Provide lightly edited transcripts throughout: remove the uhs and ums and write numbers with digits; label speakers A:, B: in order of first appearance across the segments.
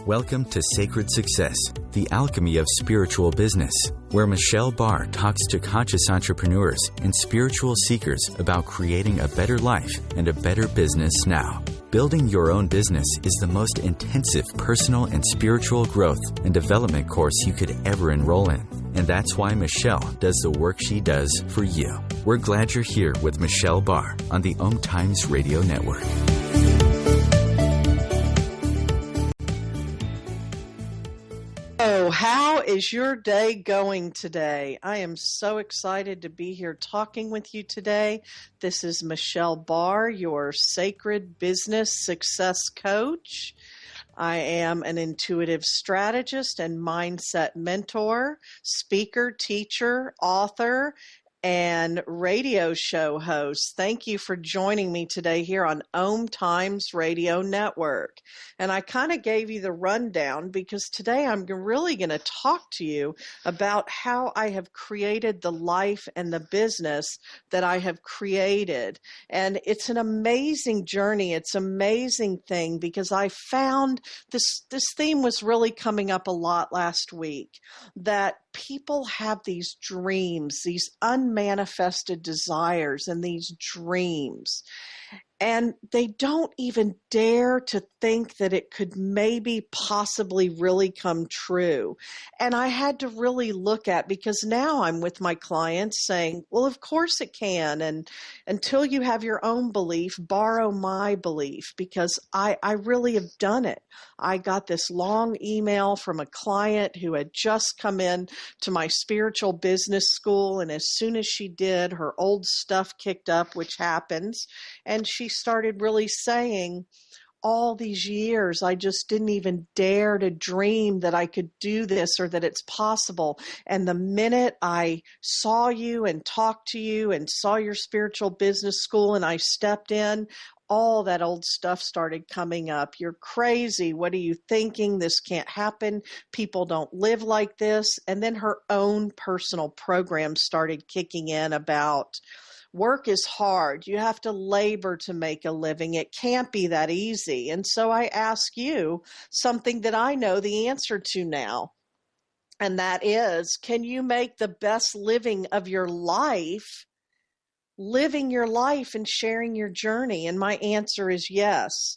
A: Welcome to Sacred Success, the alchemy of spiritual business, where Michelle Barr talks to conscious entrepreneurs and spiritual seekers about creating a better life and a better business now. Building your own business is the most intensive personal and spiritual growth and development course you could ever enroll in. And that's why Michelle does the work she does for you. We're glad you're here with Michelle Barr on the OMTimes Radio Network.
B: Oh, how is your day going today? I am so excited to be here talking with you today. This is Michelle Barr, your sacred business success coach. I am an intuitive strategist and mindset mentor, speaker, teacher, author, and radio show host. Thank you for joining me today here on OMTimes Radio Network. And I kind of gave you the rundown because today I'm really going to talk to you about how I have created the life and the business that I have created. And it's an amazing journey. It's an amazing thing because I found this theme was really coming up a lot last week, that people have these dreams, these unmanifested desires and these dreams, and they don't even dare to think that it could maybe possibly really come true. And I had to really look at, because now I'm with my clients saying, well, of course it can. And until you have your own belief, borrow my belief, because I really have done it. I got this long email from a client who had just come in to my spiritual business school. And as soon as she did, her old stuff kicked up, which happens. And she started really saying, all these years, I just didn't even dare to dream that I could do this or that it's possible. And the minute I saw you and talked to you and saw your spiritual business school and I stepped in, all that old stuff started coming up. You're crazy. What are you thinking? This can't happen. People don't live like this. And then her own personal program started kicking in about, work is hard. You have to labor to make a living. It can't be that easy. And so I ask you something that I know the answer to now. And that is, can you make the best living of your life, living your life and sharing your journey? And my answer is yes.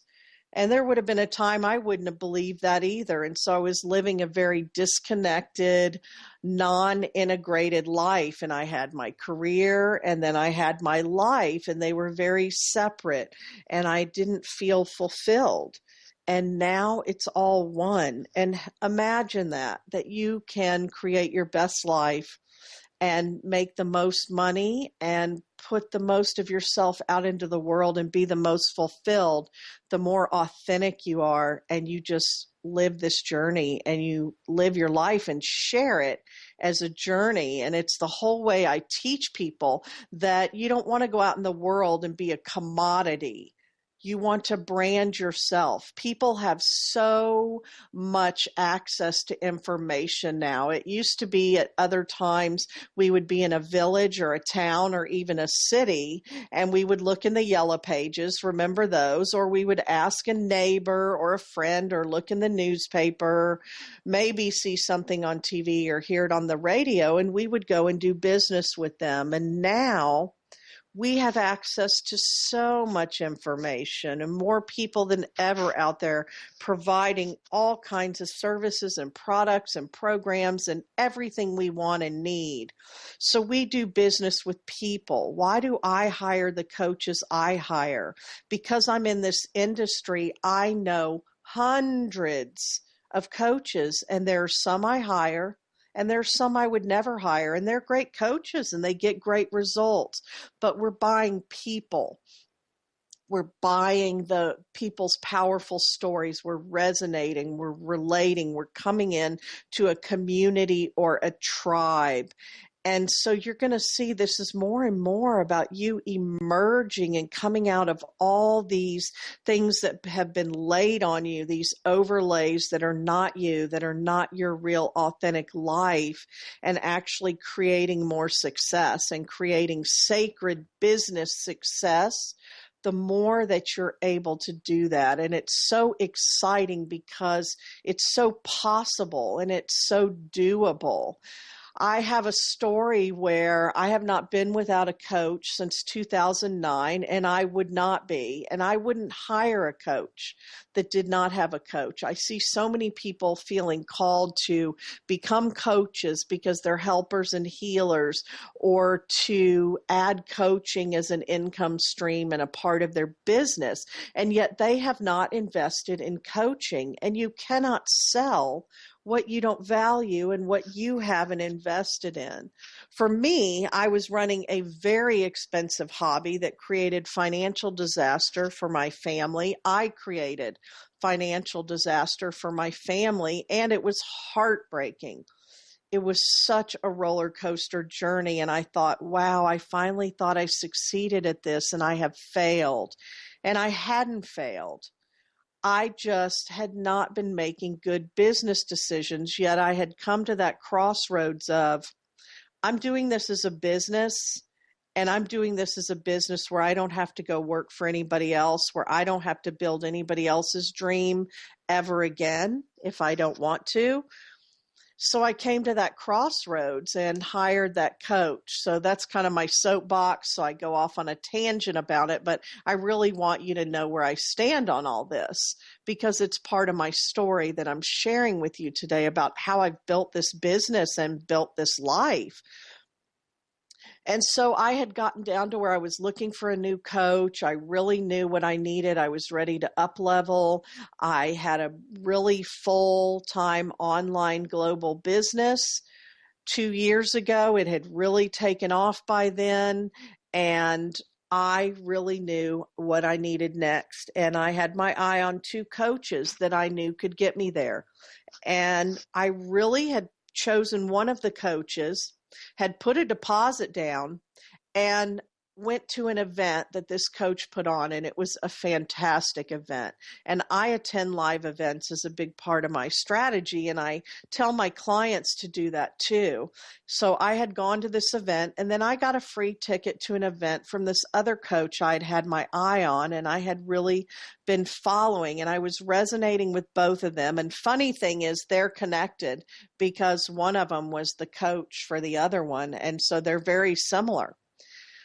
B: And there would have been a time I wouldn't have believed that either. And so I was living a very disconnected, non-integrated life. And I had my career and then I had my life, and they were very separate. And I didn't feel fulfilled. And now it's all one. And imagine that you can create your best life and make the most money and put the most of yourself out into the world and be the most fulfilled, the more authentic you are, and you just live this journey and you live your life and share it as a journey. And it's the whole way I teach people that you don't want to go out in the world and be a commodity. You want to brand yourself. People have so much access to information now. It used to be at other times we would be in a village or a town or even a city, and we would look in the yellow pages, remember those, or we would ask a neighbor or a friend or look in the newspaper, maybe see something on TV or hear it on the radio, and we would go and do business with them. And now we have access to so much information and more people than ever out there providing all kinds of services and products and programs and everything we want and need. So we do business with people. Why do I hire the coaches I hire? Because I'm in this industry, I know hundreds of coaches, and there are some I hire, and there's some I would never hire, and they're great coaches and they get great results. But we're buying people. We're buying the people's powerful stories. We're resonating. We're relating. We're coming in to a community or a tribe. And so you're going to see this is more and more about you emerging and coming out of all these things that have been laid on you, these overlays that are not you, that are not your real authentic life, and actually creating more success and creating sacred business success, the more that you're able to do that. And it's so exciting because it's so possible and it's so doable. I have a story where I have not been without a coach since 2009, and I would not be, and I wouldn't hire a coach that did not have a coach. I see so many people feeling called to become coaches because they're helpers and healers, or to add coaching as an income stream and a part of their business, and yet they have not invested in coaching. And you cannot sell what you don't value and what you haven't invested in. For me, I was running a very expensive hobby that created financial disaster for my family. I created financial disaster for my family, and it was heartbreaking. It was such a roller coaster journey, and I thought, wow, I finally thought I succeeded at this, and I have failed. And I hadn't failed. I just had not been making good business decisions, yet I had come to that crossroads of, I'm doing this as a business, and I'm doing this as a business where I don't have to go work for anybody else, where I don't have to build anybody else's dream ever again if I don't want to. So I came to that crossroads and hired that coach. So that's kind of my soapbox. So I go off on a tangent about it, but I really want you to know where I stand on all this because it's part of my story that I'm sharing with you today about how I've built this business and built this life. And so I had gotten down to where I was looking for a new coach. I really knew what I needed. I was ready to up level. I had a really full-time online global business. 2 years ago, it had really taken off by then. And I really knew what I needed next. And I had my eye on two coaches that I knew could get me there. And I really had chosen one of the coaches, had put a deposit down, and went to an event that this coach put on, and it was a fantastic event. And I attend live events as a big part of my strategy, and I tell my clients to do that too. So I had gone to this event, and then I got a free ticket to an event from this other coach I'd had my eye on, and I had really been following, and I was resonating with both of them. And funny thing is, they're connected because one of them was the coach for the other one, and so they're very similar.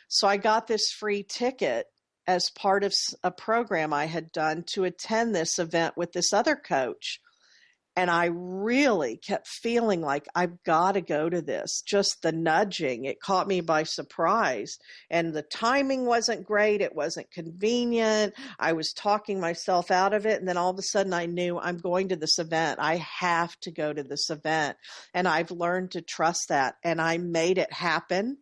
B: So I got this free ticket as part of a program I had done to attend this event with this other coach. And I really kept feeling like I've got to go to this. Just the nudging, it caught me by surprise. And the timing wasn't great. It wasn't convenient. I was talking myself out of it. And then all of a sudden I knew I'm going to this event. I have to go to this event. And I've learned to trust that. And I made it happen.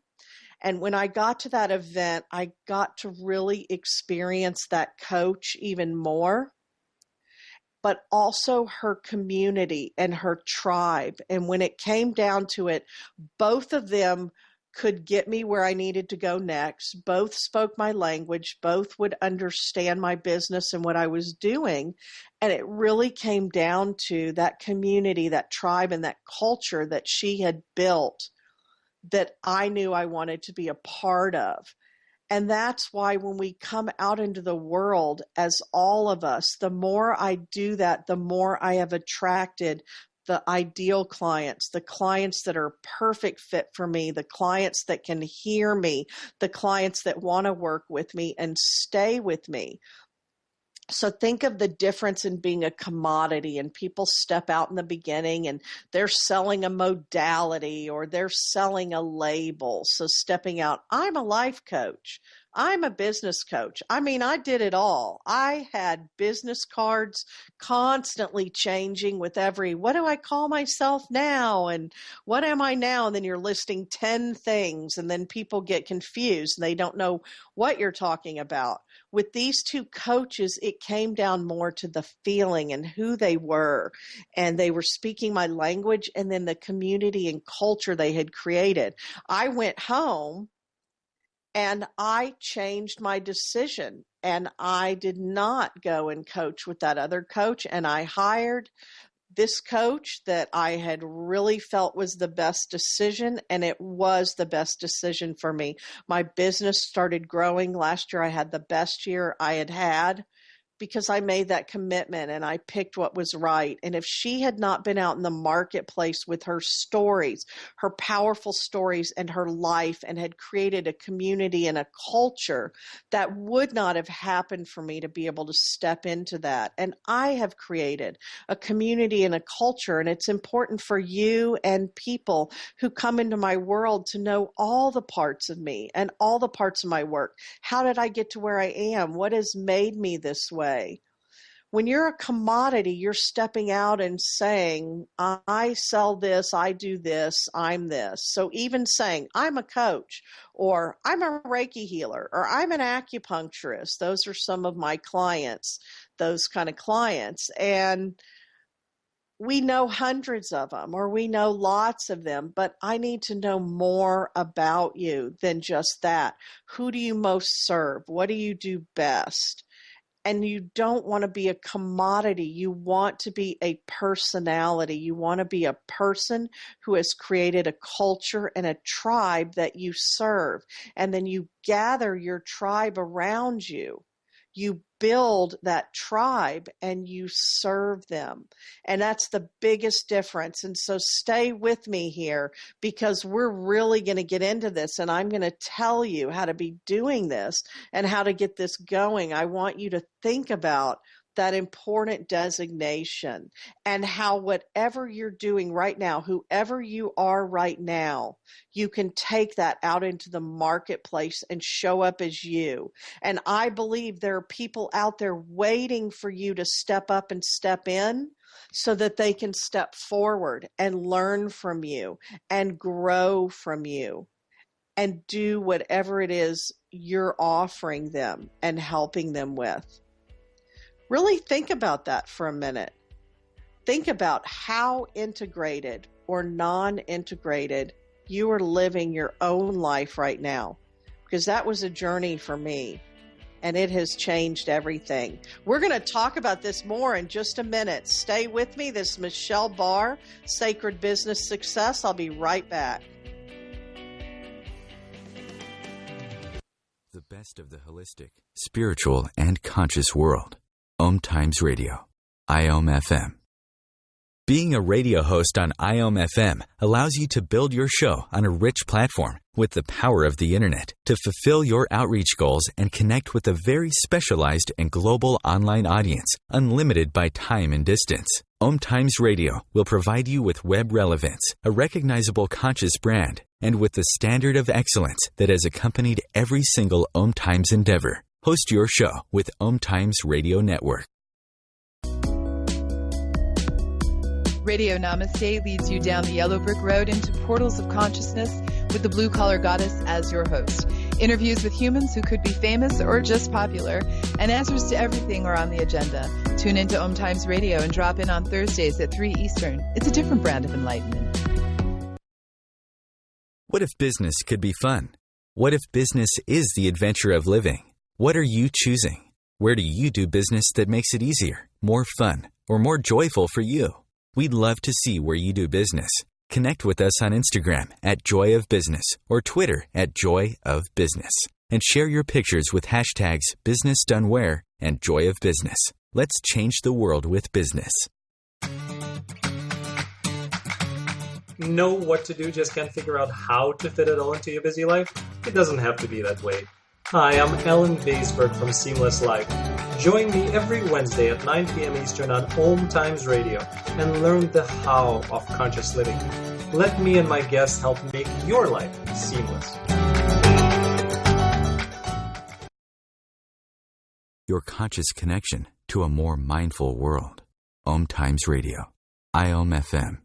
B: And when I got to that event, I got to really experience that coach even more, but also her community and her tribe. And when it came down to it, both of them could get me where I needed to go next. Both spoke my language. Both would understand my business and what I was doing. And it really came down to that community, that tribe, and that culture that she had built that I knew I wanted to be a part of. And that's why when we come out into the world as all of us, the more I do that, the more I have attracted the ideal clients, the clients that are perfect fit for me, the clients that can hear me, the clients that want to work with me and stay with me. So think of the difference in being a commodity, and people step out in the beginning and they're selling a modality or they're selling a label. So stepping out, I'm a life coach. I'm a business coach. I mean, I did it all. I had business cards constantly changing with every, what do I call myself now? And what am I now? And then you're listing 10 things, and then people get confused and they don't know what you're talking about. With these two coaches, it came down more to the feeling and who they were. And they were speaking my language, and then the community and culture they had created. I went home and I changed my decision, and I did not go and coach with that other coach. And I hired this coach that I had really felt was the best decision, and it was the best decision for me. My business started growing. Last year I had the best year I had had because I made that commitment and I picked what was right. And if she had not been out in the marketplace with her stories, her powerful stories and her life, and had created a community and a culture, that would not have happened for me to be able to step into that. And I have created a community and a culture, and it's important for you and people who come into my world to know all the parts of me and all the parts of my work. How did I get to where I am? What has made me this way? When you're a commodity, you're stepping out and saying, I sell this, I do this, I'm this. So even saying, I'm a coach, or I'm a Reiki healer, or I'm an acupuncturist, those are some of my clients, those kind of clients. And we know hundreds of them, or we know lots of them, but I need to know more about you than just that. Who do you most serve? What do you do best? And you don't want to be a commodity. You want to be a personality. You want to be a person who has created a culture and a tribe that you serve. And then you gather your tribe around you. You build that tribe and you serve them. And that's the biggest difference. And so stay with me here, because we're really going to get into this, and I'm going to tell you how to be doing this and how to get this going. I want you to think about that important designation, and how whatever you're doing right now, whoever you are right now, you can take that out into the marketplace and show up as you. And I believe there are people out there waiting for you to step up and step in so that they can step forward and learn from you and grow from you and do whatever it is you're offering them and helping them with. Really think about that for a minute. Think about how integrated or non-integrated you are living your own life right now, because that was a journey for me, and it has changed everything. We're going to talk about this more in just a minute. Stay with me. This is Michelle Barr, Sacred Business Success. I'll be right back.
A: The best of the holistic, spiritual, and conscious world. OMTimes Radio, IOM FM. Being a radio host on IOM FM allows you to build your show on a rich platform with the power of the internet to fulfill your outreach goals and connect with a very specialized and global online audience, unlimited by time and distance. OMTimes Radio will provide you with web relevance, a recognizable conscious brand, and with the standard of excellence that has accompanied every single OMTimes endeavor. Host your show with OMTimes Radio Network.
C: Radio Namaste leads you down the yellow brick road into portals of consciousness with the blue collar goddess as your host. Interviews with humans who could be famous or just popular, and answers to everything are on the agenda. Tune into OMTimes Radio and drop in on Thursdays at 3 Eastern. It's a different brand of enlightenment.
A: What if business could be fun? What if business is the adventure of living? What are you choosing? Where do you do business that makes it easier, more fun, or more joyful for you? We'd love to see where you do business. Connect with us on Instagram at Joy of Business or Twitter at Joy of Business, and share your pictures with hashtags BusinessDoneWhere and Joy of Business. Let's change the world with business.
D: Know what to do, just can't figure out how to fit it all into your busy life? It doesn't have to be that way. Hi, I'm Alan Baisberg from Seamless Life. Join me every Wednesday at 9 p.m. Eastern on OMTimes Radio and learn the how of conscious living. Let me and my guests help make your life seamless.
A: Your conscious connection to a more mindful world. OMTimes Radio, IOM FM.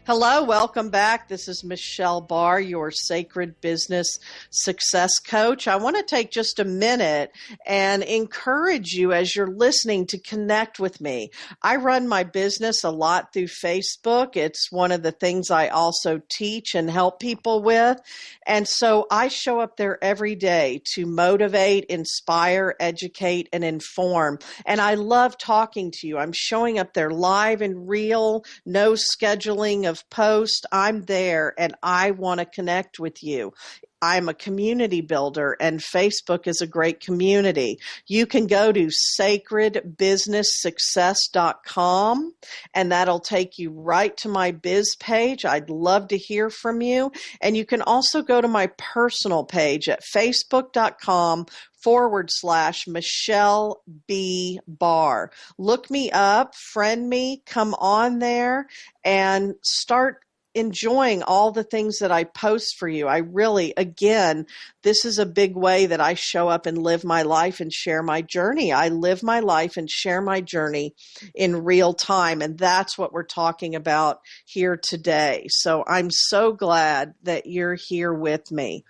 B: Hello, welcome back. This is Michelle Barr, your sacred business success coach. I want to take just a minute and encourage you as you're listening to connect with me. I run my business a lot through Facebook. It's one of the things I also teach and help people with. And so I show up there every day to motivate, inspire, educate, and inform. And I love talking to you. I'm showing up there live and real, no scheduling of post. I'm there and I want to connect with you. I'm a community builder and Facebook is a great community. You can go to sacredbusinesssuccess.com and that'll take you right to my biz page. I'd love to hear from you. And you can also go to my personal page at facebook.com/Michelle B. Barr. Look me up, friend me, come on there, and start enjoying all the things that I post for you. I really, again, this is a big way that I show up and live my life and share my journey. I live my life and share my journey in real time, and that's what we're talking about here today. So I'm so glad that you're here with me.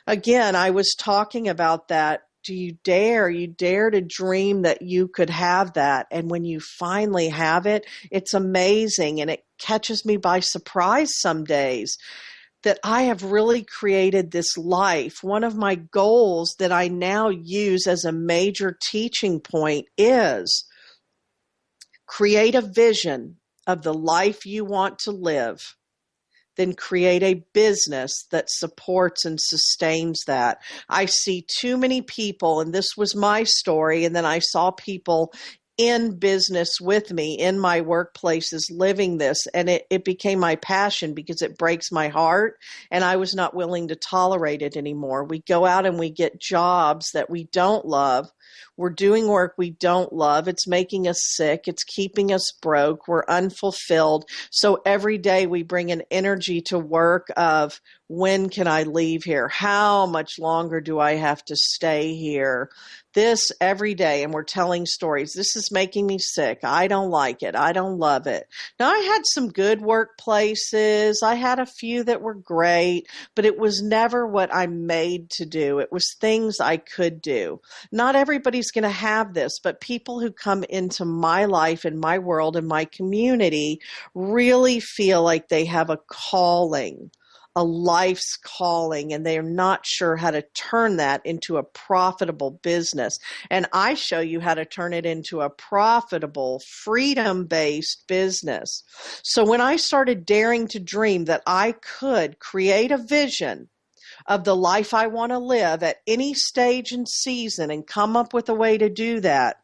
B: Again, I was talking about that. Do you dare to dream that you could have that? And when you finally have it, it's amazing. And it catches me by surprise some days that I have really created this life. One of my goals that I now use as a major teaching point is create a vision of the life you want to live. Then create a business that supports and sustains that. I see too many people, and this was my story, and then I saw people in business with me in my workplaces living this, and it became my passion because it breaks my heart, and I was not willing to tolerate it anymore. We go out and we get jobs that we don't love. We're doing work we don't love. It's making us sick. It's keeping us broke. We're unfulfilled. So every day we bring an energy to work of, when can I leave here? How much longer do I have to stay here? This every day, and we're telling stories. This is making me sick. I don't like it. I don't love it. Now, I had some good workplaces. I had a few that were great, but it was never what I'm made to do. It was things I could do. Not everybody's going to have this, but people who come into my life and my world and my community really feel like they have a calling, a life's calling, and they're not sure how to turn that into a profitable business. And I show you how to turn it into a profitable, freedom-based business. So when I started daring to dream that I could create a vision of the life I want to live at any stage and season and come up with a way to do that,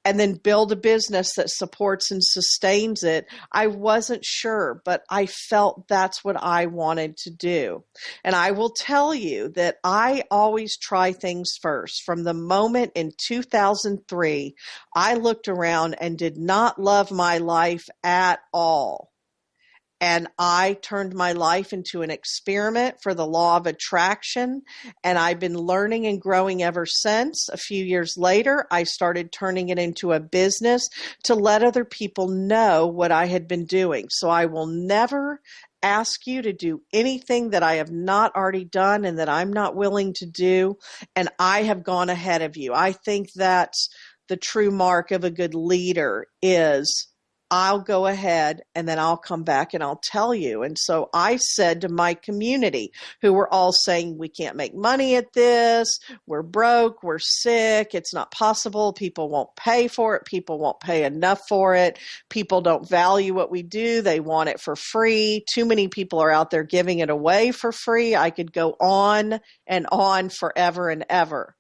B: and then build a business that supports and sustains it, I wasn't sure, but I felt that's what I wanted to do. And I will tell you that I always try things first. From the moment in 2003, I looked around and did not love my life at all. And I turned my life into an experiment for the law of attraction. And I've been learning and growing ever since. A few years later, I started turning it into a business to let other people know what I had been doing. So I will never ask you to do anything that I have not already done and that I'm not willing to do. And I have gone ahead of you. I think that's the true mark of a good leader is I'll go ahead and then I'll come back and I'll tell you. And so I said to my community, who were all saying, we can't make money at this, we're broke, we're sick, it's not possible, people won't pay for it, people won't pay enough for it, people don't value what we do, they want it for free, too many people are out there giving it away for free. I could go on and on forever and ever.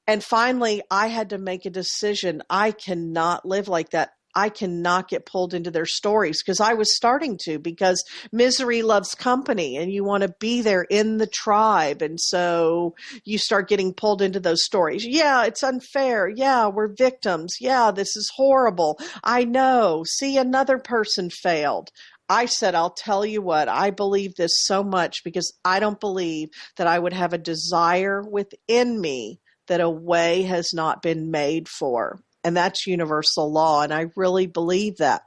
B: And finally, I had to make a decision. I cannot live like that. I cannot get pulled into their stories because I was starting to, because misery loves company and you want to be there in the tribe. And so you start getting pulled into those stories. Yeah, it's unfair. Yeah, we're victims. Yeah, this is horrible. I know. See, another person failed. I said, I'll tell you what, I believe this so much because I don't believe that I would have a desire within me that a way has not been made for. And that's universal law. And I really believe that.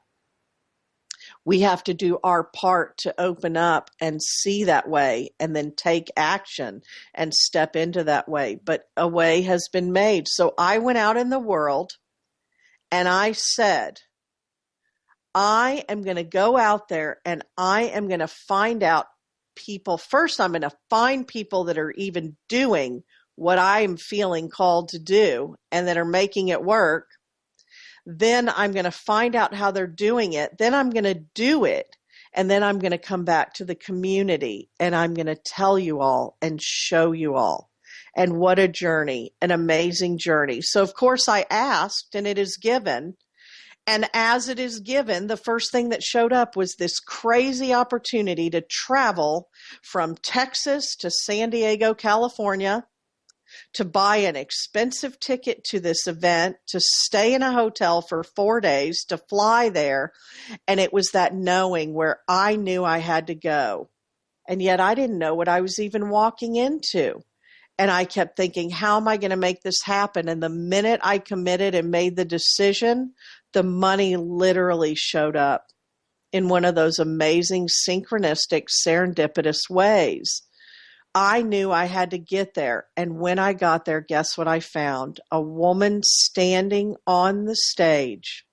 B: We have to do our part to open up and see that way and then take action and step into that way. But a way has been made. So I went out in the world and I said, I am going to go out there and I am going to find out people. First, I'm going to find people that are even doing what I'm feeling called to do and that are making it work. Then I'm going to find out how they're doing it. Then I'm going to do it. And then I'm going to come back to the community and I'm going to tell you all and show you all. And what a journey, an amazing journey. So, of course, I asked and it is given. And as it is given, the first thing that showed up was this crazy opportunity to travel from Texas to San Diego, California, to buy an expensive ticket to this event, to stay in a hotel for 4 days, to fly there. And it was that knowing where I knew I had to go. And yet I didn't know what I was even walking into. And I kept thinking, how am I going to make this happen? And the minute I committed and made the decision, the money literally showed up in one of those amazing synchronistic, serendipitous ways. I knew I had to get there. And when I got there, guess what I found? A woman standing on the stage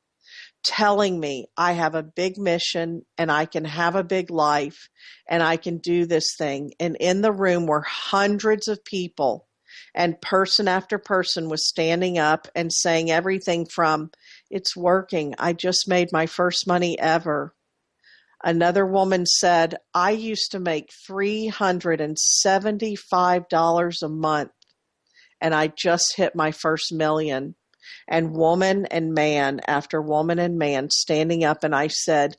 B: telling me I have a big mission and I can have a big life and I can do this thing. And in the room were hundreds of people, and person after person was standing up and saying everything from, it's working. I just made my first money ever. Another woman said, I used to make $375 a month and I just hit my first million. And woman and man after woman and man standing up, and I said,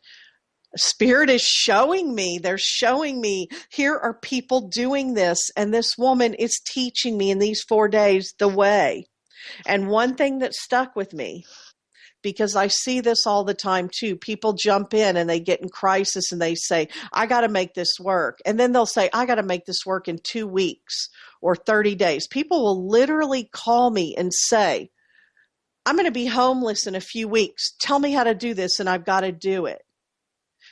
B: Spirit is showing me, they're showing me, here are people doing this, and this woman is teaching me in these 4 days the way. And one thing that stuck with me, because I see this all the time too, people jump in and they get in crisis and they say, I got to make this work. And then they'll say, I got to make this work in 2 weeks or 30 days. People will literally call me and say, I'm going to be homeless in a few weeks. Tell me how to do this, and I've got to do it.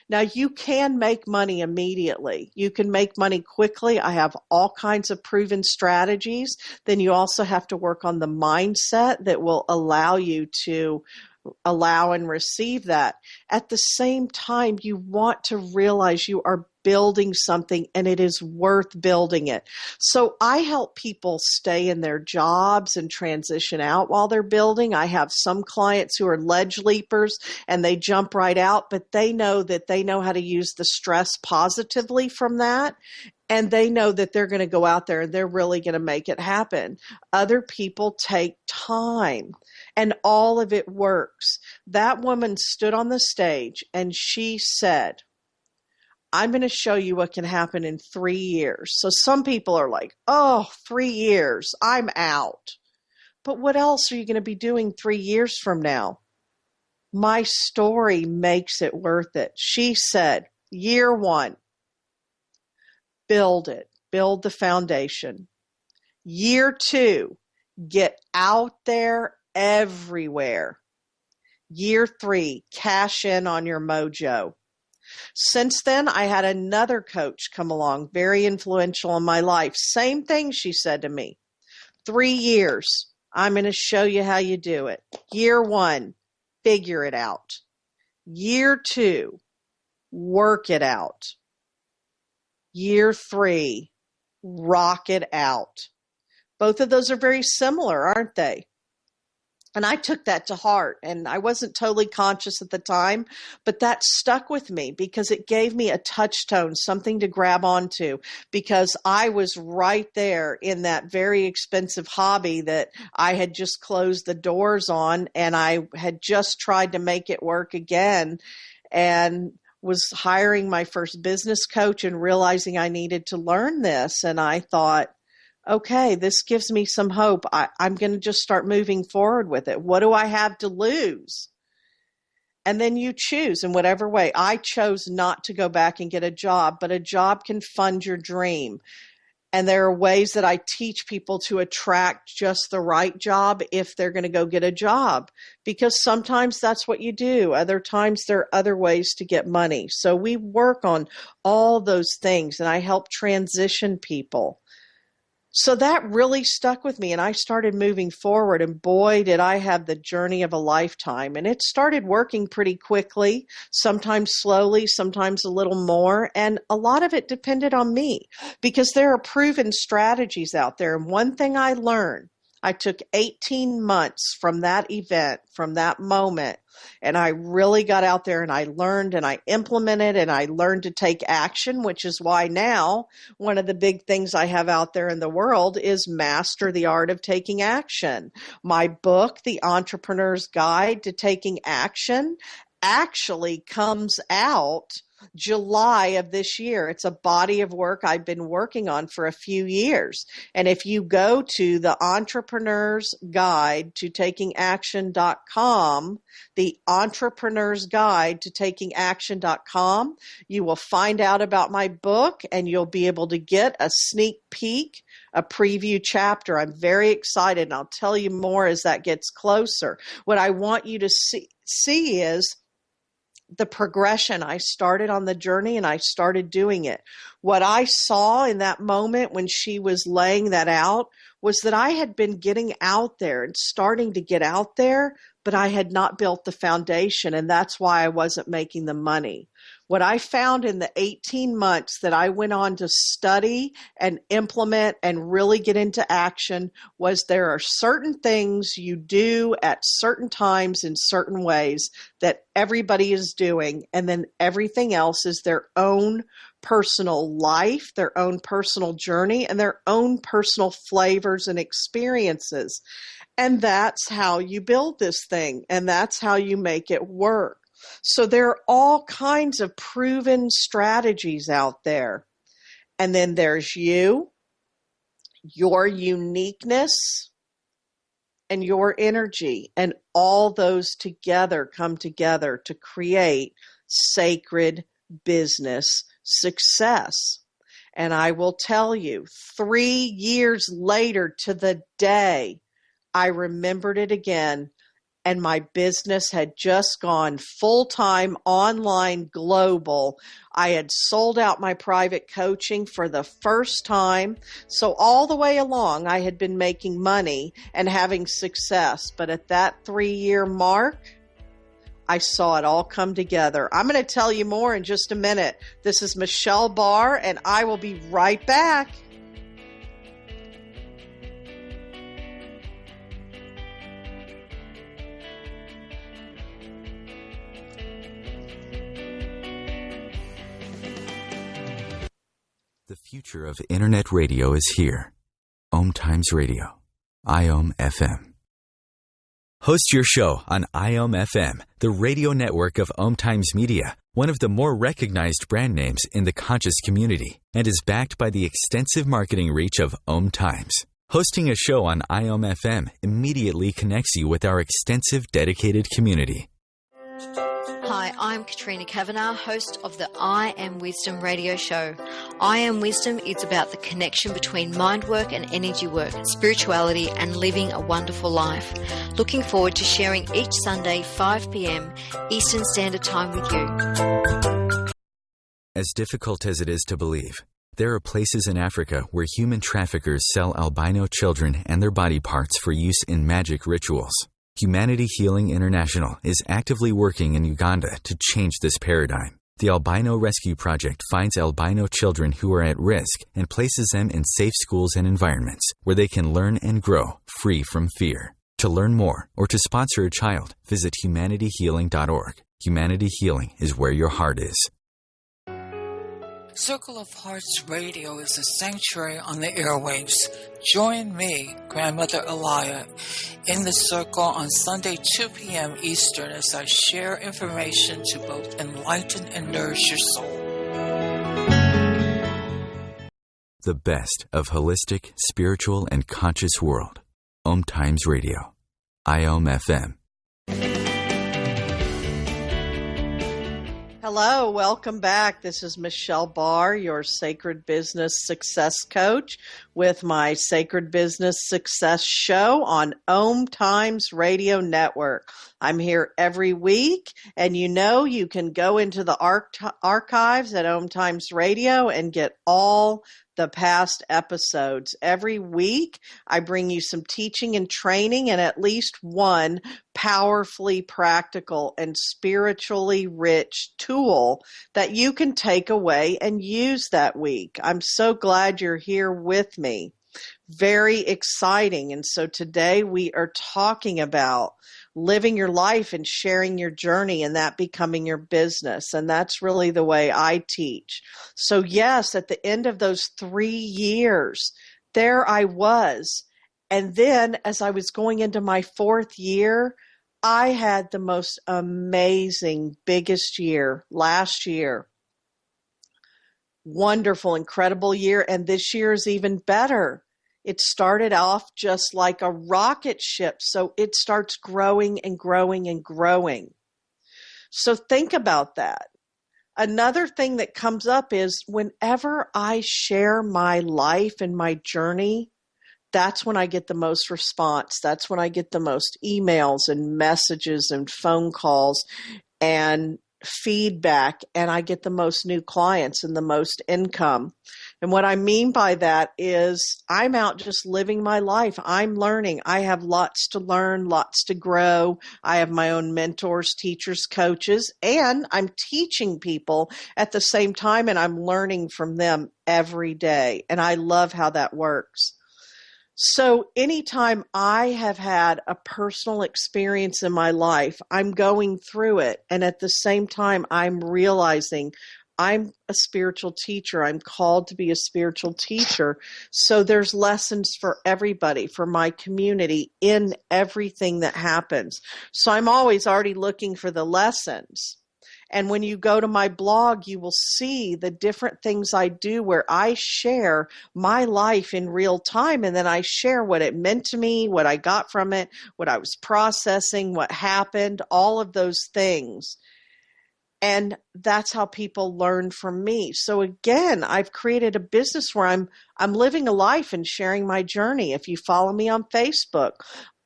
B: Now, you can make money immediately. You can make money quickly. I have all kinds of proven strategies. Then you also have to work on the mindset that will allow you to allow and receive that. At the same time, you want to realize you are building something and it is worth building it. So I help people stay in their jobs and transition out while they're building. I have some clients who are ledge leapers and they jump right out, but they know that they know how to use the stress positively from that. And they know that they're going to go out there and they're really going to make it happen. Other people take time and all of it works. That woman stood on the stage and she said, I'm going to show you what can happen in 3 years. So some people are like, oh, 3 years, I'm out. But what else are you going to be doing 3 years from now? My story makes it worth it. She said, year 1, build it, build the foundation. Year 2, get out there everywhere. Year 3, cash in on your mojo. Since then, I had another coach come along, very influential in my life. Same thing she said to me. 3 years, I'm going to show you how you do it. Year 1, figure it out. Year 2, work it out. Year 3, rock it out. Both of those are very similar, aren't they? And I took that to heart, and I wasn't totally conscious at the time, but that stuck with me because it gave me a touchstone, something to grab onto, because I was right there in that very expensive hobby that I had just closed the doors on, and I had just tried to make it work again, and was hiring my first business coach and realizing I needed to learn this. And I thought, okay, this gives me some hope. I'm going to just start moving forward with it. What do I have to lose? And then you choose in whatever way. I chose not to go back and get a job, but a job can fund your dream. And there are ways that I teach people to attract just the right job if they're going to go get a job, because sometimes that's what you do. Other times there are other ways to get money. So we work on all those things, and I help transition people. So that really stuck with me, and I started moving forward, and boy, did I have the journey of a lifetime. And it started working pretty quickly, sometimes slowly, sometimes a little more, and a lot of it depended on me because there are proven strategies out there. And one thing I learned, I took 18 months from that event, from that moment, and I really got out there and I learned and I implemented and I learned to take action, which is why now one of the big things I have out there in the world is Master the Art of Taking Action. My book, The Entrepreneur's Guide to Taking Action, actually comes out July of this year. It's a body of work I've been working on for a few years. And if you go to the Entrepreneur's Guide to Taking Action.com, the Entrepreneur's Guide to Taking Action.com, you will find out about my book and you'll be able to get a sneak peek, a preview chapter. I'm very excited, and I'll tell you more as that gets closer. What I want you to see is the progression. I started on the journey and I started doing it. What I saw in that moment when she was laying that out was that I had been getting out there and starting to get out there, but I had not built the foundation, and that's why I wasn't making the money. What I found in the 18 months that I went on to study and implement and really get into action was there are certain things you do at certain times in certain ways that everybody is doing, and then everything else is their own personal life, their own personal journey, and their own personal flavors and experiences. And that's how you build this thing, and that's how you make it work. So there are all kinds of proven strategies out there. And then there's you, your uniqueness, and your energy. And all those together come together to create sacred business success. And I will tell you, 3 years later to the day, I remembered it again, and my business had just gone full-time, online, global. I had sold out my private coaching for the first time. So all the way along, I had been making money and having success. But at that 3-year mark, I saw it all come together. I'm going to tell you more in just a minute. This is Michelle Barr, and I will be right back.
A: The future of Internet radio is here. OMTimes Radio. IOM FM. Host your show on IOM FM, the radio network of OMTimes Media, one of the more recognized brand names in the conscious community, and is backed by the extensive marketing reach of OMTimes. Hosting a show on IOM FM immediately connects you with our extensive dedicated community.
E: Hi, I'm Katrina Kavanagh, host of the I Am Wisdom radio show. I Am Wisdom is about the connection between mind work and energy work, spirituality, and living a wonderful life. Looking forward to sharing each Sunday, 5 p.m. Eastern Standard Time with you.
A: As difficult as it is to believe, there are places in Africa where human traffickers sell albino children and their body parts for use in magic rituals. Humanity Healing International is actively working in Uganda to change this paradigm. The Albino Rescue Project finds albino children who are at risk and places them in safe schools and environments where they can learn and grow free from fear. To learn more or to sponsor a child, visit humanityhealing.org. Humanity Healing is where your heart is.
F: Circle of Hearts Radio is a sanctuary on the airwaves. Join me, Grandmother Elia, in the circle on Sunday, 2 p.m. Eastern as I share information to both enlighten and nourish your soul.
A: The best of holistic, spiritual, and conscious world. OMTimes Radio. IOM FM.
B: Hello, welcome back. This is Michelle Barr, your Sacred Business Success Coach, with my Sacred Business Success Show on OMTimes Radio Network. I'm here every week, and you can go into the archives at OMTimes Radio and get all the past episodes. Every week, I bring you some teaching and training and at least one powerfully practical and spiritually rich tool that you can take away and use that week. I'm so glad you're here with me. Very exciting. And so today we are talking about living your life and sharing your journey and that becoming your business. And that's really the way I teach. So yes, at the end of those 3 years, there I was. And then as I was going into my 4th year, I had the most amazing, biggest year last year. Wonderful, incredible year. And this year is even better. It started off just like a rocket ship. So it starts growing and growing and growing. So think about that. Another thing that comes up is whenever I share my life and my journey, that's when I get the most response. That's when I get the most emails and messages and phone calls and feedback, and I get the most new clients and the most income. And what I mean by that is I'm out just living my life. I'm learning. I have lots to learn, lots to grow. I have my own mentors, teachers, coaches, and I'm teaching people at the same time, and I'm learning from them every day. And I love how that works. So anytime I have had a personal experience in my life, I'm going through it. And at the same time, I'm realizing I'm a spiritual teacher. I'm called to be a spiritual teacher. So there's lessons for everybody, for my community in everything that happens. So I'm always already looking for the lessons. And when you go to my blog, you will see the different things I do where I share my life in real time. And then I share what it meant to me, what I got from it, what I was processing, what happened, all of those things. And that's how people learn from me. So again, I've created a business where I'm living a life and sharing my journey. If you follow me on Facebook,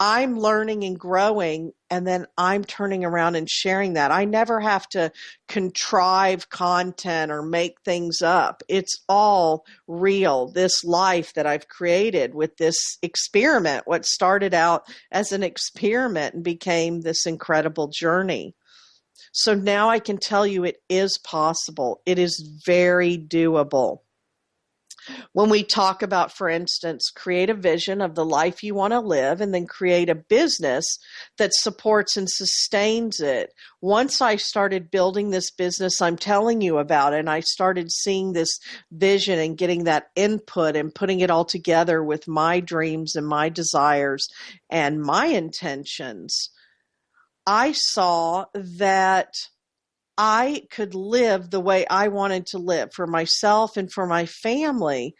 B: I'm learning and growing, and then I'm turning around and sharing that. I never have to contrive content or make things up. It's all real. This life that I've created with this experiment, what started out as an experiment and became this incredible journey. So now I can tell you it is possible. It is very doable. When we talk about, for instance, create a vision of the life you want to live and then create a business that supports and sustains it. Once I started building this business I'm telling you about, and I started seeing this vision and getting that input and putting it all together with my dreams and my desires and my intentions, I saw that I could live the way I wanted to live for myself and for my family,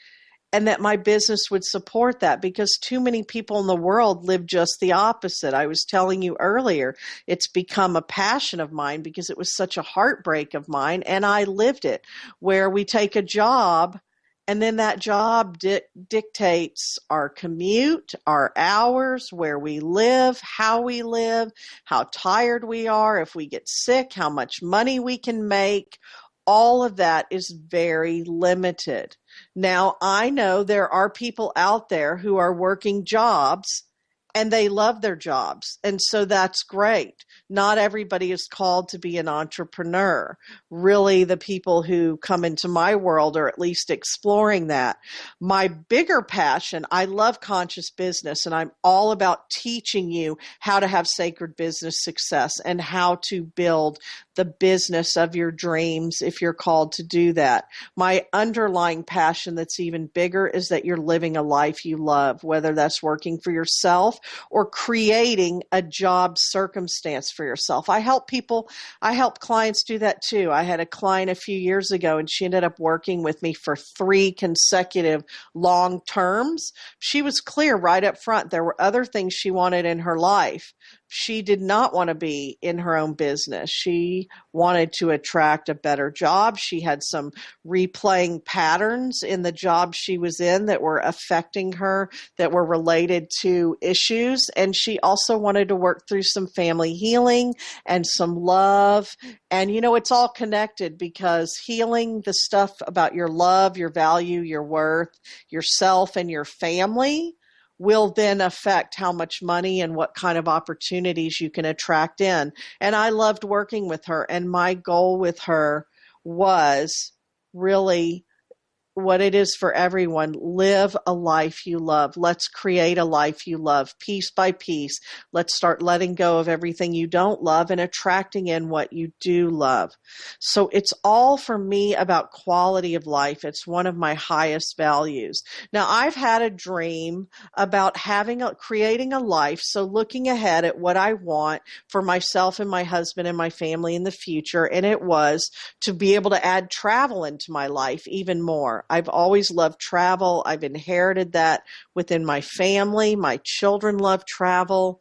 B: and that my business would support that, because too many people in the world live just the opposite. I was telling you earlier, it's become a passion of mine because it was such a heartbreak of mine, and I lived it, where we take a job and then that job dictates our commute, our hours, where we live, how tired we are, if we get sick, how much money we can make. All of that is very limited. Now, I know there are people out there who are working jobs and they love their jobs. And so that's great. Not everybody is called to be an entrepreneur. Really, the people who come into my world are at least exploring that. My bigger passion, I love conscious business, and I'm all about teaching you how to have sacred business success and how to build the business of your dreams if you're called to do that. My underlying passion that's even bigger is that you're living a life you love, whether that's working for yourself or creating a job circumstance for yourself. I help clients do that too. I had a client a few years ago, and she ended up working with me for 3 consecutive long terms. She was clear right up front. There were other things she wanted in her life. she did not want to be in her own business. She wanted to attract a better job. She had some replaying patterns in the job she was in that were affecting her, that were related to issues. And she also wanted to work through some family healing and some love. And, it's all connected, because healing the stuff about your love, your value, your worth, yourself, and your family will then affect how much money and what kind of opportunities you can attract in. And I loved working with her. And my goal with her was really what it is for everyone. Live a life you love. Let's create a life you love, piece by piece. Let's start letting go of everything you don't love and attracting in what you do love. So it's all for me about quality of life. It's one of my highest values. Now, I've had a dream about creating a life. So looking ahead at what I want for myself and my husband and my family in the future. And it was to be able to add travel into my life even more. I've always loved travel. I've inherited that within my family. My children love travel.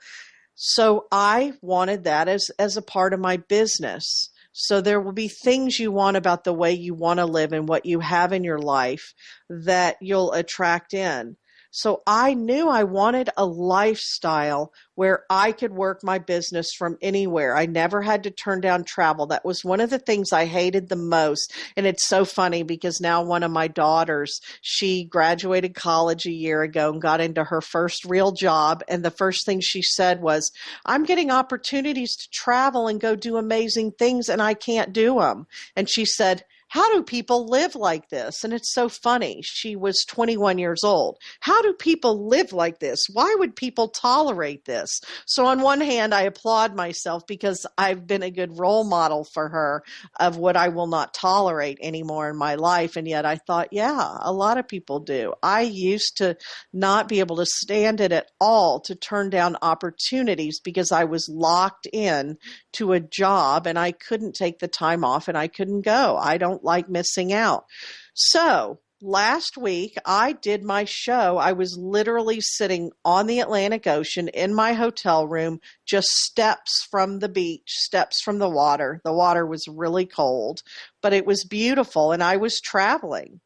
B: So I wanted that as a part of my business. So there will be things you want about the way you want to live and what you have in your life that you'll attract in. So I knew I wanted a lifestyle where I could work my business from anywhere. I never had to turn down travel. That was one of the things I hated the most. And it's so funny because now one of my daughters, she graduated college a year ago and got into her first real job. And the first thing she said was, I'm getting opportunities to travel and go do amazing things, and I can't do them. And she said, how do people live like this? And it's so funny. She was 21 years old. How do people live like this? Why would people tolerate this? So on one hand, I applaud myself because I've been a good role model for her of what I will not tolerate anymore in my life. And yet I thought, yeah, a lot of people do. I used to not be able to stand it at all, to turn down opportunities because I was locked in to a job and I couldn't take the time off and I couldn't go. I don't like missing out. So last week I did my show. I was literally sitting on the Atlantic Ocean in my hotel room, just steps from the beach, steps from the water. The water was really cold, but it was beautiful, and I was traveling.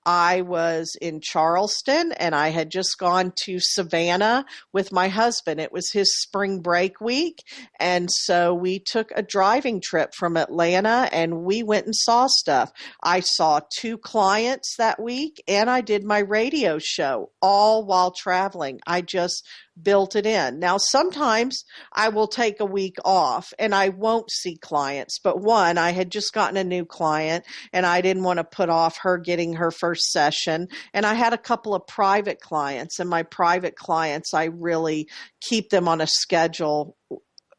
B: I was in Charleston, and I had just gone to Savannah with my husband. It was his spring break week, and so we took a driving trip from Atlanta, and we went and saw stuff. I saw 2 clients that week, and I did my radio show, all while traveling. I just built it in. Now, sometimes I will take a week off and I won't see clients, but one, I had just gotten a new client and I didn't want to put off her getting her first session. And I had a couple of private clients, and my private clients, I really keep them on a schedule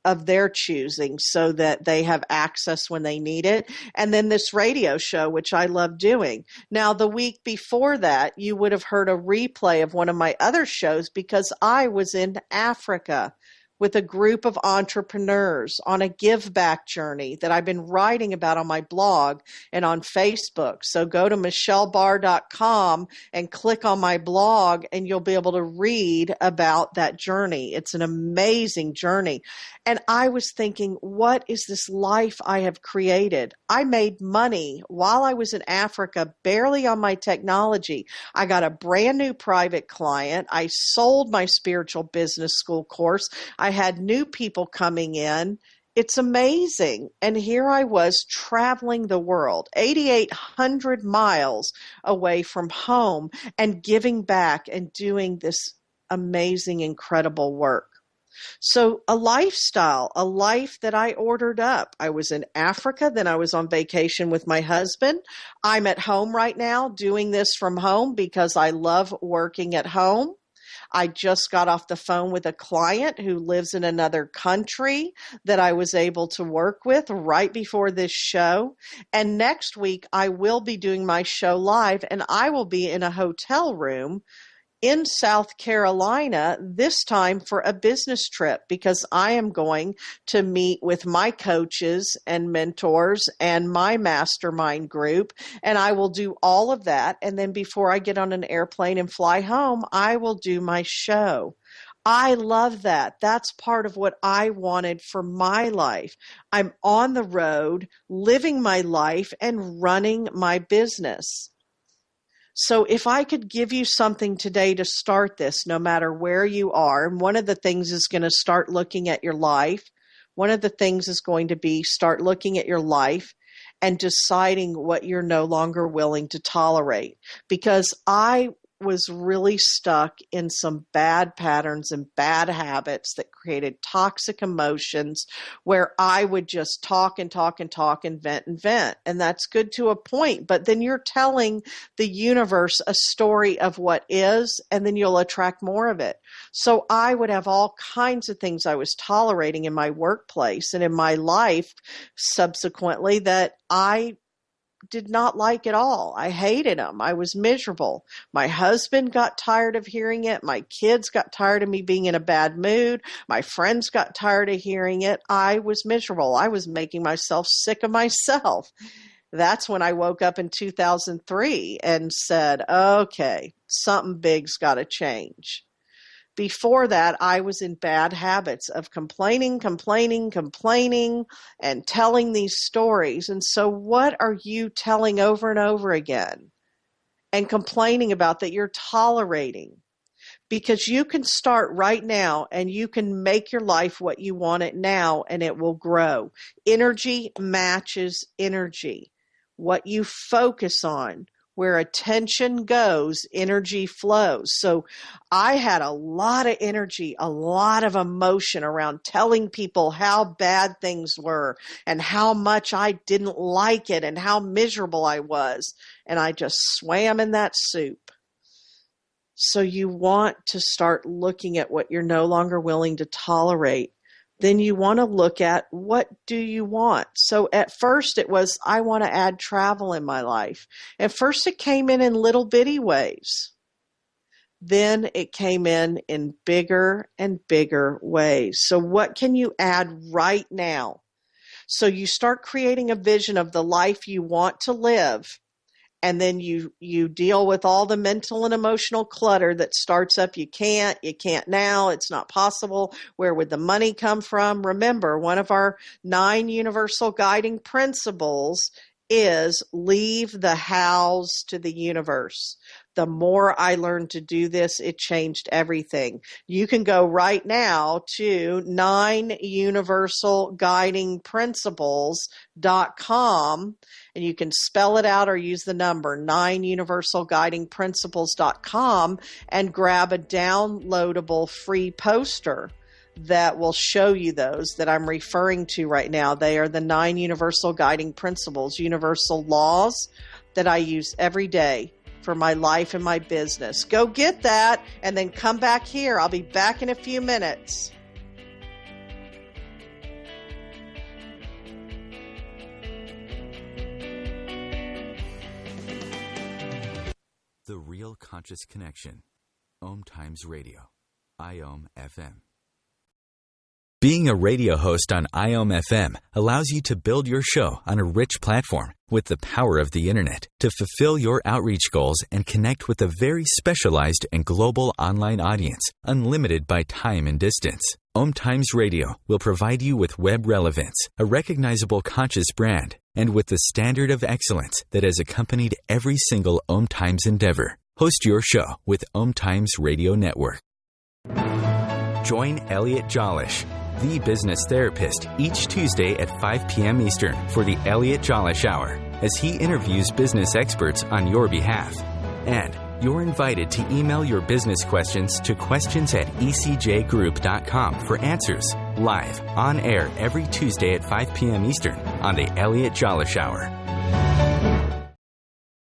B: of their choosing so that they have access when they need it. And then this radio show, which I love doing. Now, the week before that, you would have heard a replay of one of my other shows because I was in Africa with a group of entrepreneurs on a give back journey that I've been writing about on my blog and on Facebook. So go to michellebarr.com and click on my blog, and you'll be able to read about that journey. It's an amazing journey. And I was thinking, what is this life I have created? I made money while I was in Africa, barely on my technology. I got a brand new private client. I sold my spiritual business school course. I had new people coming in. It's amazing. And here I was traveling the world, 8,800 miles away from home, and giving back and doing this amazing, incredible work. So a lifestyle, a life that I ordered up. I was in Africa, then I was on vacation with my husband. I'm at home right now doing this from home because I love working at home. I just got off the phone with a client who lives in another country that I was able to work with right before this show. And next week, I will be doing my show live, and I will be in a hotel room in South Carolina, this time for a business trip, because I am going to meet with my coaches and mentors and my mastermind group, and I will do all of that. And then before I get on an airplane and fly home, I will do my show. I love that. That's part of what I wanted for my life. I'm on the road, living my life and running my business. So if I could give you something today to start this, no matter where you are, and one of the things is going to start looking at your life. One of the things is going to be start looking at your life and deciding what you're no longer willing to tolerate. Because I was really stuck in some bad patterns and bad habits that created toxic emotions where I would just talk and talk and talk and vent and vent. And that's good to a point, but then you're telling the universe a story of what is, and then you'll attract more of it. So I would have all kinds of things I was tolerating in my workplace and in my life subsequently that I did not like at all. I hated them. I was miserable. My husband got tired of hearing it. My kids got tired of me being in a bad mood. My friends got tired of hearing it. I was miserable. I was making myself sick of myself. That's when I woke up in 2003 and said, okay, something big's got to change. Before that, I was in bad habits of complaining, and telling these stories. And so what are you telling over and over again and complaining about that you're tolerating? Because you can start right now and you can make your life what you want it now, and it will grow. Energy matches energy. What you focus on, where attention goes, energy flows. So I had a lot of energy, a lot of emotion around telling people how bad things were and how much I didn't like it and how miserable I was. And I just swam in that soup. So you want to start looking at what you're no longer willing to tolerate. Then you want to look at what do you want. So at first it was, I want to add travel in my life. At first it came in little bitty ways. Then it came in bigger and bigger ways. So what can you add right now? So you start creating a vision of the life you want to live. And then you deal with all the mental and emotional clutter that starts up. You can't now, it's not possible. Where would the money come from? Remember, one of our 9 universal guiding principles is leave the hows to the universe. The more I learned to do this, it changed everything. You can go right now to 9universalguidingprinciples.com and you can spell it out or use the number 9universalguidingprinciples.com and grab a downloadable free poster that will show you those that I'm referring to right now. They are the 9 universal guiding principles, universal laws that I use every day for my life and my business. Go get that and then come back here. I'll be back in a few minutes.
A: The Real Conscious Connection. OMTimes Radio. IOM FM. Being a radio host on IOM FM allows you to build your show on a rich platform with the power of the internet to fulfill your outreach goals and connect with a very specialized and global online audience, unlimited by time and distance. OMTimes Radio will provide you with web relevance, a recognizable conscious brand, and with the standard of excellence that has accompanied every single OMTimes endeavor. Host your show with OMTimes Radio Network. Join Elliot Jolish, the business therapist, each Tuesday at 5 p.m. Eastern for the Elliot Jolish Hour, as he interviews business experts on your behalf. And you're invited to email your business questions to questions@ecjgroup.com for answers, live, on air every Tuesday at 5 p.m. Eastern on the Elliot Jolish Hour.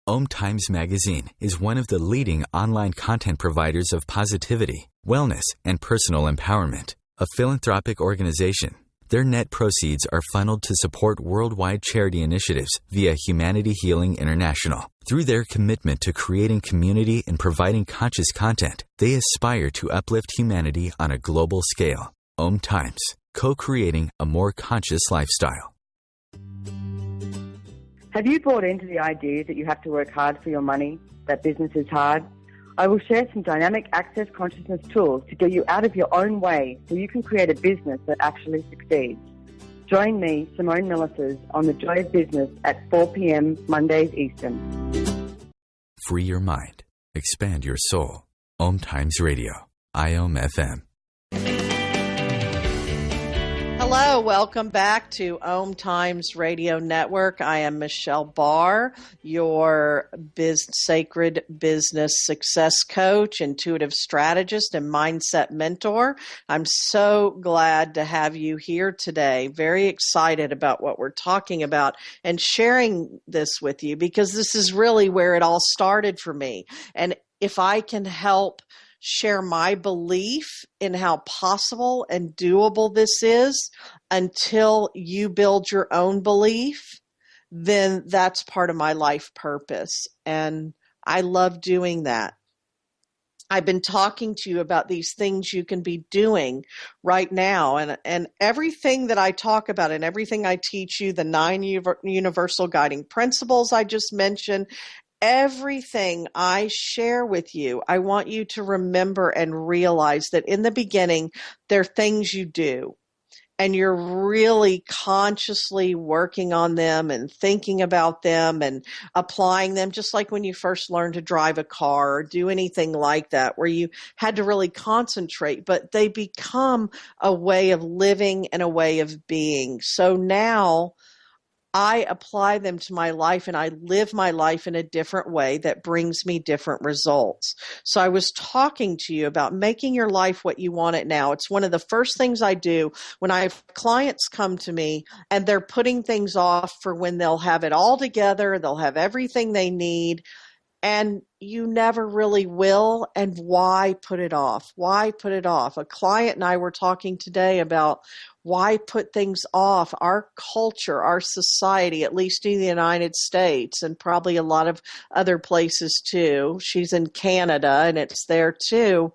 A: OMTimes Magazine is one of the leading online content providers of positivity, wellness, and personal empowerment. A philanthropic organization, their net proceeds are funneled to support worldwide charity initiatives via Humanity Healing International. Through their commitment to creating community and providing conscious content, they aspire to uplift humanity on a global scale. OMTimes, co-creating a more conscious lifestyle.
G: Have you bought into the idea that you have to work hard for your money, that business is hard? I will share some dynamic access consciousness tools to get you out of your own way so you can create a business that actually succeeds. Join me, Simone Millisers, on The Joy of Business at 4 p.m. Mondays Eastern.
A: Free your mind. Expand your soul. OMTimes Radio. IOM FM.
B: Hello, welcome back to OMTimes Radio Network. I am Michelle Barr, your sacred business success coach, intuitive strategist, and mindset mentor. I'm so glad to have you here today. Very excited about what we're talking about and sharing this with you, because this is really where it all started for me. And if I can help share my belief in how possible and doable this is until you build your own belief, then that's part of my life purpose. And I love doing that. I've been talking to you about these things you can be doing right now. And everything that I talk about and everything I teach you, the 9 universal guiding principles I just mentioned, everything I share with you, I want you to remember and realize that in the beginning, there are things you do, and you're really consciously working on them and thinking about them and applying them, just like when you first learned to drive a car or do anything like that, where you had to really concentrate, but they become a way of living and a way of being. So now I apply them to my life, and I live my life in a different way that brings me different results. So I was talking to you about making your life what you want it now. It's one of the first things I do when I have clients come to me and they're putting things off for when they'll have it all together, they'll have everything they need, and you never really will. And why put it off? Why put it off? A client and I were talking today about why put things off. Our culture, our society, at least in the United States and probably a lot of other places too. She's in Canada and it's there too.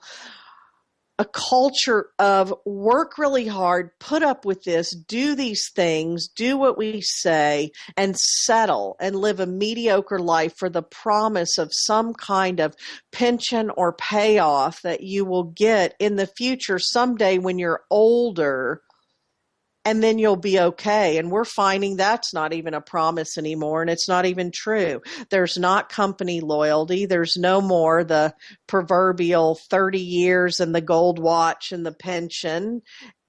B: A culture of work really hard, put up with this, do these things, do what we say, and settle and live a mediocre life for the promise of some kind of pension or payoff that you will get in the future someday when you're older, and then you'll be okay. And we're finding that's not even a promise anymore, and it's not even true. There's not company loyalty. There's no more the proverbial 30 years and the gold watch and the pension.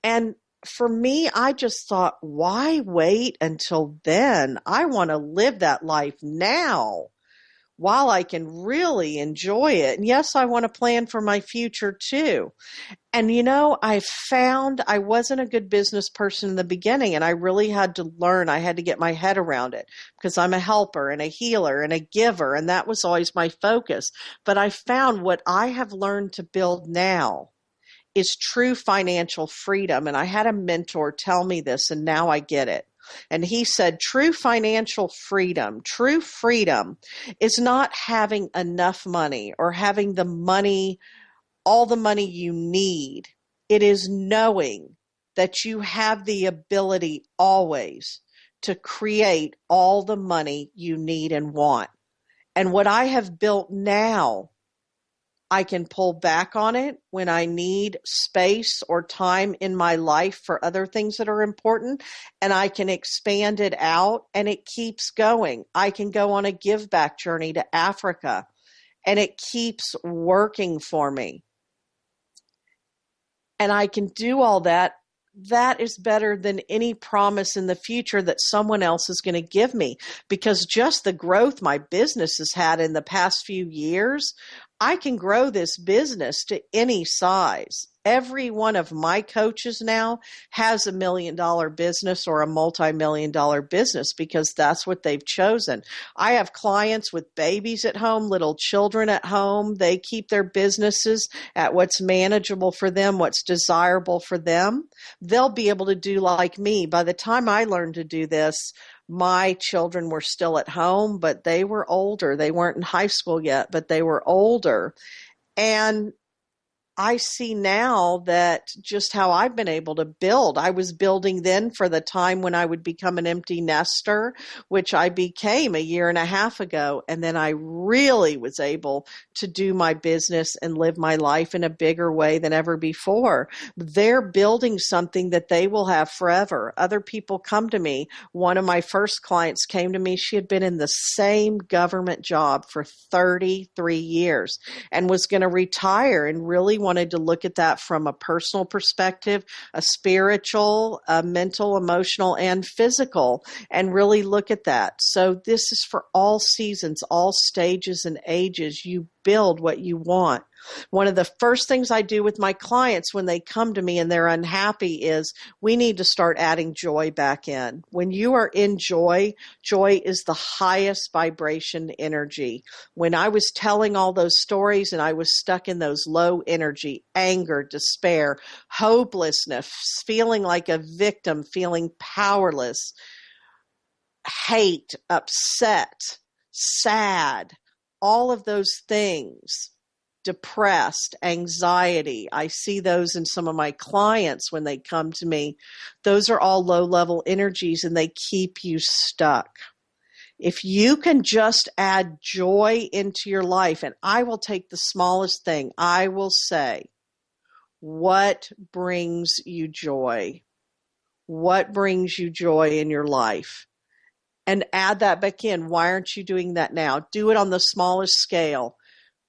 B: And for me, I just thought, why wait until then? I want to live that life now while I can really enjoy it. And yes, I want to plan for my future too. And you know, I found I wasn't a good business person in the beginning, and I really had to learn. I had to get my head around it because I'm a helper and a healer and a giver, and that was always my focus. But I found what I have learned to build now is true financial freedom. And I had a mentor tell me this, and now I get it. And he said, true financial freedom, true freedom is not having enough money or having the money, all the money you need. It is knowing that you have the ability always to create all the money you need and want. And what I have built now, I can pull back on it when I need space or time in my life for other things that are important, and I can expand it out, and it keeps going. I can go on a give back journey to Africa, and it keeps working for me. And I can do all that. That is better than any promise in the future that someone else is going to give me, because just the growth my business has had in the past few years, I can grow this business to any size. Every one of my coaches now has $1 million business or a multi-million-dollar business because that's what they've chosen. I have clients with babies at home, little children at home. They keep their businesses at what's manageable for them, what's desirable for them. They'll be able to do like me. By the time I learned to do this, my children were still at home, but they were older. They weren't in high school yet, but they were older. And I see now that just how I've been able to build. I was building then for the time when I would become an empty nester, which I became a year and a half ago. And then I really was able to do my business and live my life in a bigger way than ever before. They're building something that they will have forever. Other people come to me. One of my first clients came to me. She had been in the same government job for 33 years and was going to retire, and really wanted to look at that from a personal perspective, a spiritual, a mental, emotional, and physical, and really look at that. So this is for all seasons, all stages and ages. You build what you want. One of the first things I do with my clients when they come to me and they're unhappy is we need to start adding joy back in. When you are in joy, joy is the highest vibration energy. When I was telling all those stories and I was stuck in those low energy, anger, despair, hopelessness, feeling like a victim, feeling powerless, hate, upset, sad, all of those things, depressed, anxiety. I see those in some of my clients when they come to me. Those are all low-level energies, and they keep you stuck. If you can just add joy into your life, and I will take the smallest thing, I will say, what brings you joy? What brings you joy in your life? And add that back in. Why aren't you doing that now? Do it on the smallest scale.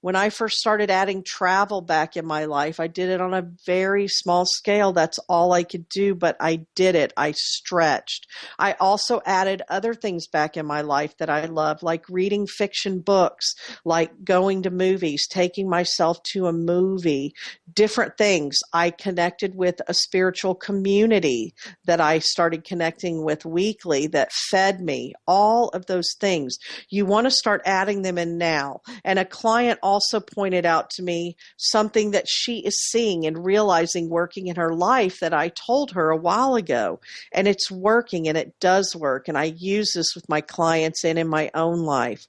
B: When I first started adding travel back in my life, I did it on a very small scale. That's all I could do, but I did it. I stretched. I also added other things back in my life that I love, like reading fiction books, like going to movies, taking myself to a movie, different things. I connected with a spiritual community that I started connecting with weekly that fed me, all of those things. You want to start adding them in now. And a client also pointed out to me something that she is seeing and realizing working in her life that I told her a while ago. And it's working, and it does work. And I use this with my clients and in my own life.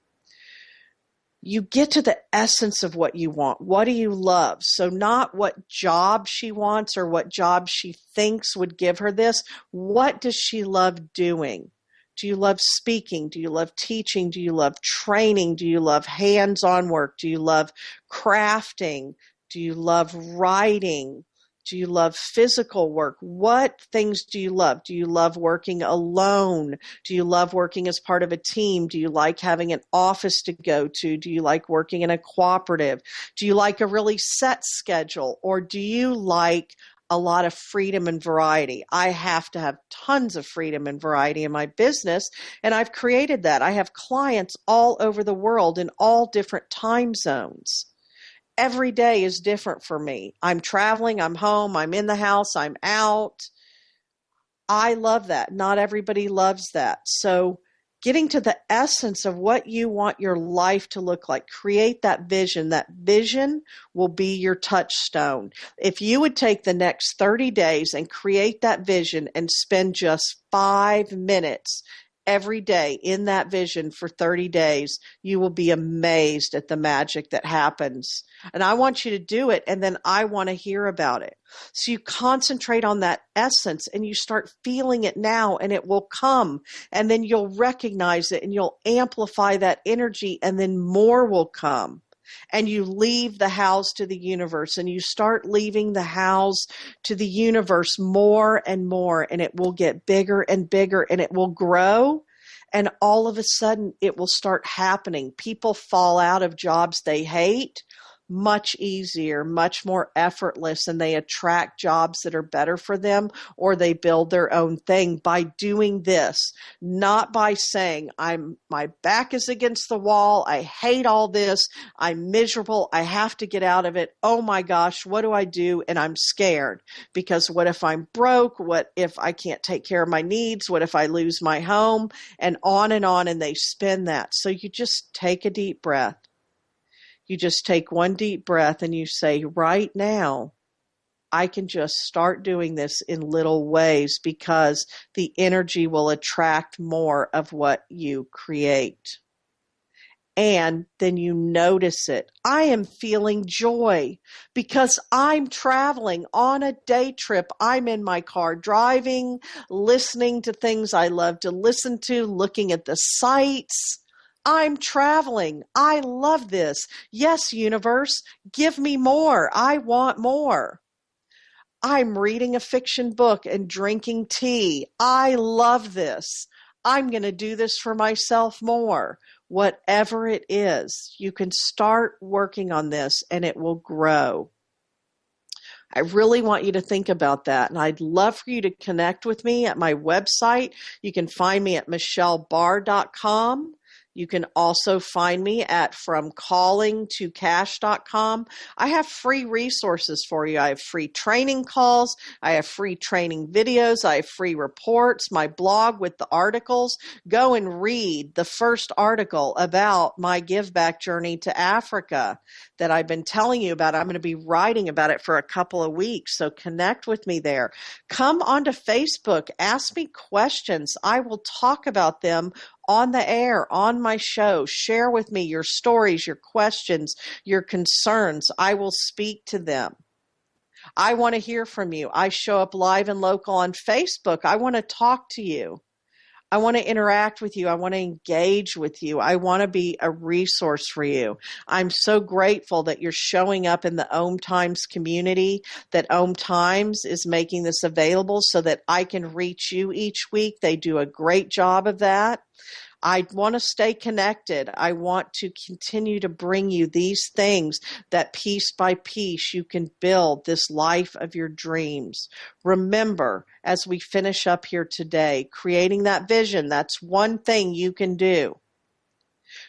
B: You get to the essence of what you want. What do you love? So not what job she wants or what job she thinks would give her this. What does she love doing? Do you love speaking? Do you love teaching? Do you love training? Do you love hands-on work? Do you love crafting? Do you love writing? Do you love physical work? What things do you love? Do you love working alone? Do you love working as part of a team? Do you like having an office to go to? Do you like working in a cooperative? Do you like a really set schedule? Or do you like a lot of freedom and variety? I have to have tons of freedom and variety in my business, and I've created that. I have clients all over the world in all different time zones. Every day is different for me. I'm traveling, I'm home, I'm in the house, I'm out. I love that. Not everybody loves that. So getting to the essence of what you want your life to look like, create that vision. That vision will be your touchstone. If you would take the next 30 days and create that vision and spend just 5 minutes every day in that vision for 30 days, you will be amazed at the magic that happens. And I want you to do it, and then I want to hear about it. So you concentrate on that essence and you start feeling it now, and it will come, and then you'll recognize it and you'll amplify that energy, and then more will come. And you leave the house to the universe, and you start leaving the house to the universe more and more, and it will get bigger and bigger, and it will grow. And all of a sudden it will start happening. People fall out of jobs they hate much easier, much more effortless, and they attract jobs that are better for them, or they build their own thing by doing this, not by saying, my back is against the wall, I hate all this, I'm miserable, I have to get out of it, oh my gosh, what do I do? And I'm scared, because what if I'm broke? What if I can't take care of my needs? What if I lose my home? And on, and they spin that. So you just take a deep breath. You just take one deep breath and you say, right now, I can just start doing this in little ways, because the energy will attract more of what you create. And then you notice it. I am feeling joy because I'm traveling on a day trip. I'm in my car driving, listening to things I love to listen to, looking at the sights. I'm traveling. I love this. Yes, universe, give me more. I want more. I'm reading a fiction book and drinking tea. I love this. I'm going to do this for myself more. Whatever it is, you can start working on this and it will grow. I really want you to think about that. And I'd love for you to connect with me at my website. You can find me at michellebarr.com. You can also find me at fromcallingtocash.com. I have free resources for you. I have free training calls. I have free training videos. I have free reports, my blog with the articles. Go and read the first article about my give back journey to Africa that I've been telling you about. I'm going to be writing about it for a couple of weeks, so connect with me there. Come onto Facebook. Ask me questions. I will talk about them on the air, on my show. Share with me your stories, your questions, your concerns. I will speak to them. I want to hear from you. I show up live and local on Facebook. I want to talk to you. I want to interact with you. I want to engage with you. I want to be a resource for you. I'm so grateful that you're showing up in the OMTimes community, that OMTimes is making this available so that I can reach you each week. They do a great job of that. I want to stay connected. I want to continue to bring you these things that piece by piece you can build this life of your dreams. Remember, as we finish up here today, creating that vision, that's one thing you can do.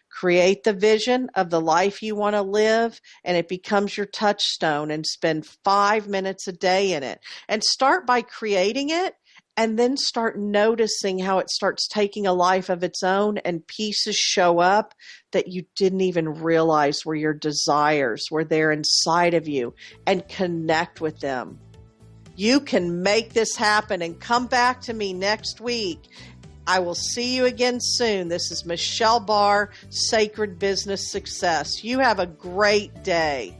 B: Create the vision of the life you want to live, and it becomes your touchstone, and spend 5 minutes a day in it. And start by creating it, and then start noticing how it starts taking a life of its own, and pieces show up that you didn't even realize were your desires, were there inside of you, and connect with them. You can make this happen, and come back to me next week. I will see you again soon. This is Michelle Barr, Sacred Business Success. You have a great day.